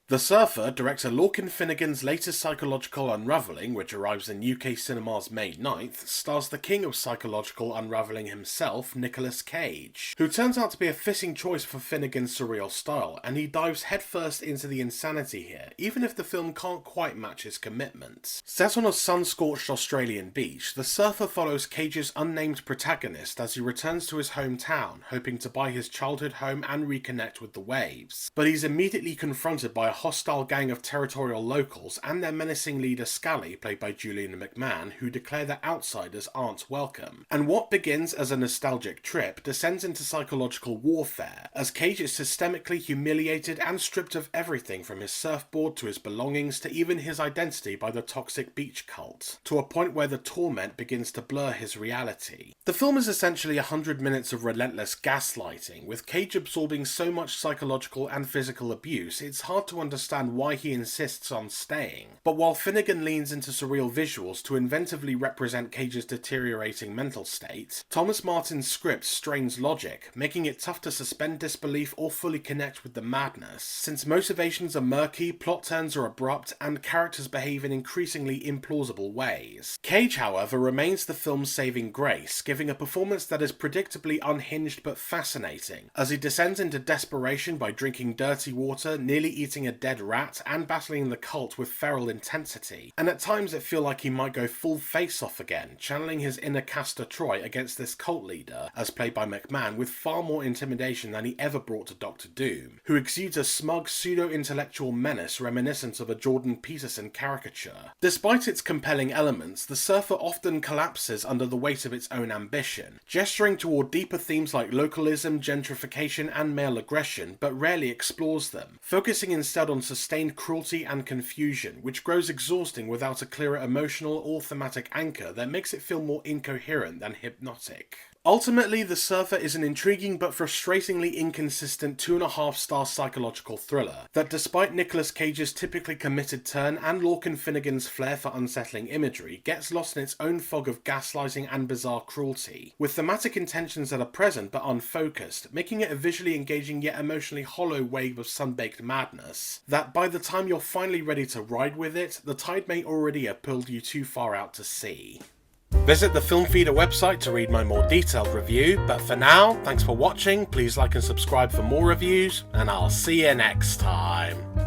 The Surfer, director Lorcan Finnegan's latest psychological unravelling, which arrives in UK cinemas May 9th, stars the king of psychological unravelling himself, Nicolas Cage, who turns out to be a fitting choice for Finnegan's surreal style, and he dives headfirst into the insanity here, even if the film can't quite match his commitments. Set on a sun-scorched Australian beach, The Surfer follows Cage's unnamed protagonist as he returns to his hometown, hoping to buy his childhood home and reconnect with the waves. But he's immediately confronted by a hostile gang of territorial locals and their menacing leader Scally, played by Julian McMahon, who declare that outsiders aren't welcome. And what begins as a nostalgic trip descends into psychological warfare, as Cage is systemically humiliated and stripped of everything from his surfboard to his belongings to even his identity by the toxic beach cult, to a point where the torment begins to blur his reality. The film is essentially 100 minutes of relentless gaslighting, with Cage absorbing so much psychological and physical abuse, it's hard to understand why he insists on staying. But while Finnegan leans into surreal visuals to inventively represent Cage's deteriorating mental state, Thomas Martin's script strains logic, making it tough to suspend disbelief or fully connect with the madness, since motivations are murky, plot turns are abrupt, and characters behave in increasingly implausible ways. Cage, however, remains the film's saving grace, giving a performance that is predictably unhinged but fascinating, as he descends into desperation by drinking dirty water, nearly eating a dead rat, and battling the cult with feral intensity. And at times it feels like he might go full face-off again, channeling his inner Castor Troy against this cult leader, as played by McMahon, with far more intimidation than he ever brought to Doctor Doom, who exudes a smug pseudo-intellectual menace reminiscent of a Jordan Peterson caricature. Despite its compelling elements, The Surfer often collapses under the weight of its own ambition, gesturing toward deeper themes like localism, gentrification, and male aggression, but rarely explores them, focusing instead on sustained cruelty and confusion, which grows exhausting without a clearer emotional or thematic anchor that makes it feel more incoherent than hypnotic. Ultimately, The Surfer is an intriguing but frustratingly inconsistent 2.5-star psychological thriller that, despite Nicolas Cage's typically committed turn and Lorcan Finnegan's flair for unsettling imagery, gets lost in its own fog of gaslighting and bizarre cruelty, with thematic intentions that are present but unfocused, making it a visually engaging yet emotionally hollow wave of sun-baked madness that, by the time you're finally ready to ride with it, the tide may already have pulled you too far out to sea. Visit the Film Feeder website to read my more detailed review, but for now, thanks for watching, please like and subscribe for more reviews, and I'll see you next time.